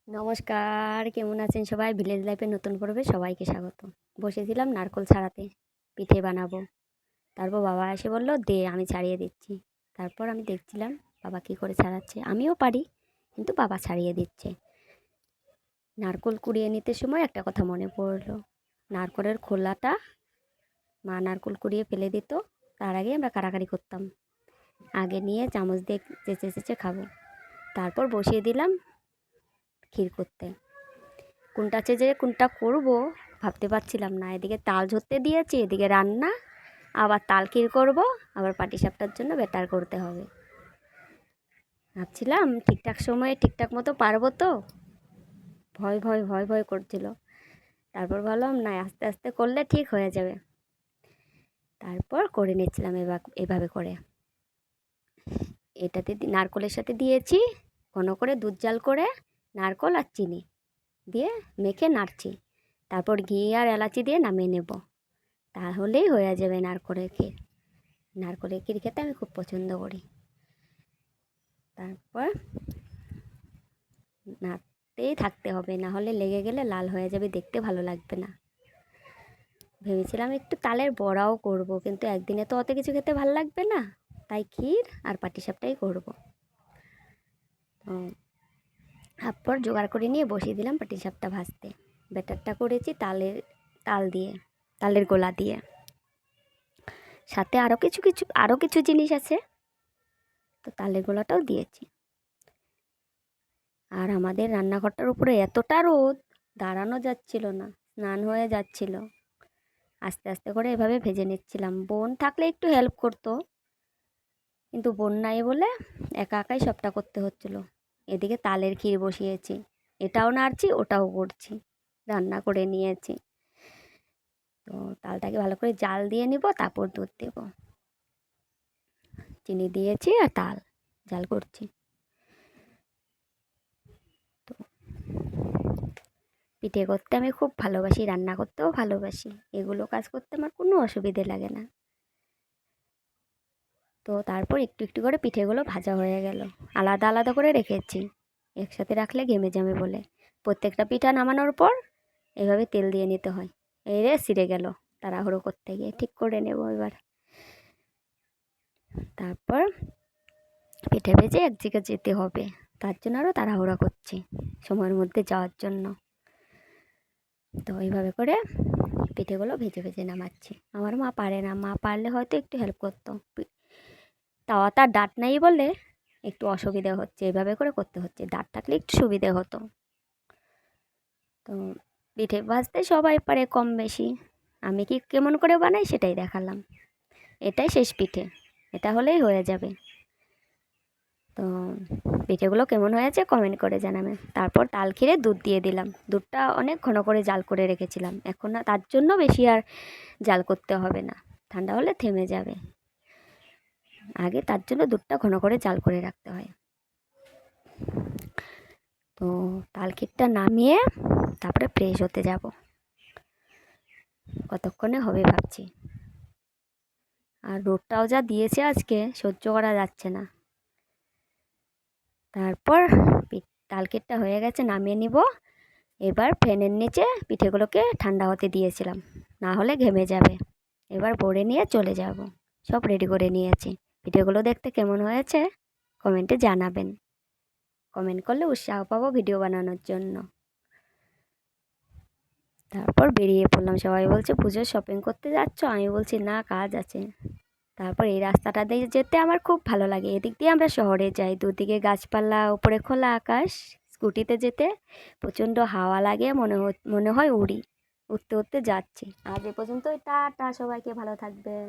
নমস্কার, কেমন আছেন সবাই? ভিলেজ লাইফের নতুন পর্বে সবাইকে স্বাগত। বসেছিলাম নারকোল ছাড়াতে, পিঠে বানাবো। তারপর বাবা এসে বলল, দে আমি ছাড়িয়ে দিচ্ছি। তারপর আমি দেখছিলাম বাবা কী করে ছাড়াচ্ছে। আমিও পারি, কিন্তু বাবা ছাড়িয়ে দিচ্ছে। নারকোল কুড়িয়ে নিতে সময় একটা কথা মনে পড়লো, নারকোলের খোলাটা মা নারকোল কুড়িয়ে ফেলে দিত, তার আগে আমরা কাড়াকাড়ি করতাম। আগে নিয়ে চামচ দিয়ে চেঁচে চেঁচে খাবো। তারপর বসিয়ে দিলাম ক্ষীর করতে। কোনটা চেঁচে কোনটা করব ভাবতে পারছিলাম না। এদিকে তাল ঝরতে দিয়েছি, এদিকে রান্না, আবার তাল ক্ষীর করব, আবার পাটিসাপটার জন্য ব্যাটার করতে হবে। ভাবছিলাম ঠিকঠাক সময়ে ঠিকঠাক মতো পারবো তো, ভয় ভয় ভয় ভয় করছিল। তারপর ভাবলাম না, আস্তে আস্তে করলে ঠিক হয়ে যাবে। তারপর করে নিচ্ছিলাম এভাবে করে। এটাতে নারকোলের সাথে দিয়েছি ঘন করে দুধ জাল করে, নারকোল আর চিনি দিয়ে মেখে নাড়ছি। তারপর ঘি আর এলাচি দিয়ে নামিয়ে নেব, তাহলেই হয়ে যাবে নারকোলের ক্ষীর। নারকোলের ক্ষীর খেতে আমি খুব পছন্দ করি। তারপর নাড়তেই থাকতে হবে, না হলে লেগে গেলে লাল হয়ে যাবে, দেখতে ভালো লাগবে না। ভেবেছিলাম একটু তালের বড়াও করব, কিন্তু একদিনে তো অত কিছু খেতে ভালো লাগবে না, তাই ক্ষীর আর পাটিসাপটাই করব। তো তারপর জোগাড় করে নিয়ে বসিয়ে দিলাম পাটিসাপটা ভাজতে। ব্যাটারটা করেছি তালের গোলা দিয়ে। সাথে আরও কিছু জিনিস আছে, তো তালের গোলাটাও দিয়েছি। আর আমাদের রান্নাঘরটার উপরে এতটা রোদ, দাঁড়ানো যাচ্ছিল না, স্নান হয়ে যাচ্ছিল। আস্তে আস্তে করে এভাবে ভেজে নিচ্ছিলাম। বোন থাকলে একটু হেল্প করতো, কিন্তু বোন নাই বলে একা একাই সবটা করতে হচ্ছিল। এদিকে তালের ক্ষীর বসিয়েছি, এটাও নাড়ছি ওটাও করছি, রান্না করে নিয়েছি। তো তালটাকে ভালো করে জাল দিয়ে নিব, তারপর দুধ দেব। চিনি দিয়েছি আর তাল জাল করছি। তো পিঠে করতে আমি খুব ভালোবাসি, রান্না করতেও ভালোবাসি, এগুলো কাজ করতে আমার কোনো অসুবিধে লাগে না। তো তারপর একটু একটু করে পিঠেগুলো ভাজা হয়ে গেল, আলাদা আলাদা করে রেখেছি, একসাথে রাখলে ঘেমে যাবে বলে। প্রত্যেকটা পিঠা নামানোর পর এভাবে তেল দিয়ে নিতে হয়। এই রে ছিঁড়ে গেল তাড়াহুড়ো করতে গিয়ে, ঠিক করে নেব এবার। তারপর পিঠে ভেজে এক জায়গায় যেতে হবে, তার জন্য আরও তাড়াহুড়ো করছি সময়ের মধ্যে যাওয়ার জন্য। তো এইভাবে করে পিঠেগুলো ভেজে ভেজে নামাচ্ছি। আমার মা পারে না, মা পারলে হয়তো একটু হেল্প করতো। তাওয়াটা ডাট নেই বলে একটু অসুবিধে হচ্ছে, এভাবে করে করতে হচ্ছে। ডাট থাকলে একটু সুবিধে হতো। তো পিঠে ভাজতে সবাই পারে কম বেশি, আমি কি কেমন করে বানাই সেটাই দেখালাম। এটাই শেষ পিঠে, এটা হলেই হয়ে যাবে। তো পিঠেগুলো কেমন হয়েছে কমেন্ট করে জানাবেন। তারপর তাল ক্ষীরে দুধ দিয়ে দিলাম। দুধটা অনেক ঘন করে জাল করে রেখেছিলাম, এখন না তার জন্য বেশি আর জাল করতে হবে না, ঠান্ডা হলে থেমে যাবে। আগে তার জন্য দুধটা ঘন করে জাল করে রাখতে হয়। তো তাল ক্ষীরটা নামিয়ে তারপরে ফ্রেশ হতে যাব, কতক্ষণে হবে ভাবছি। আর রোদটাও যা দিয়েছে আজকে, সহ্য করা যাচ্ছে না। তারপর তাল ক্ষীরটা হয়ে গেছে, নামিয়ে নিব। এবার ফ্যানের নিচে পিঠেগুলোকে ঠান্ডা হতে দিয়েছিলাম, না হলে ঘেমে যাবে। এবার ভরে নিয়ে চলে যাব। সব রেডি করে নিয়েছি। পিঠেগুলো দেখতে কেমন হয়েছে কমেন্টে জানাবেন। কমেন্ট করলে উৎসাহ পাবো ভিডিও বানানোর জন্য। তারপর বেরিয়ে পড়লাম। সবাই বলছে পুজোর শপিং করতে যাচ্ছ, আমি বলছি না, কাজ আছে। তারপর এই রাস্তাটা দিয়ে যেতে আমার খুব ভালো লাগে। এদিক দিয়ে আমরা শহরে যাই, দুদিকে গাছপালা, উপরে খোলা আকাশ। স্কুটিতে যেতে প্রচণ্ড হাওয়া লাগে, মনে হয় উড়তে উড়তে যাচ্ছি। আজ এ পর্যন্তই, টাটা, সবাইকে ভালো থাকবেন।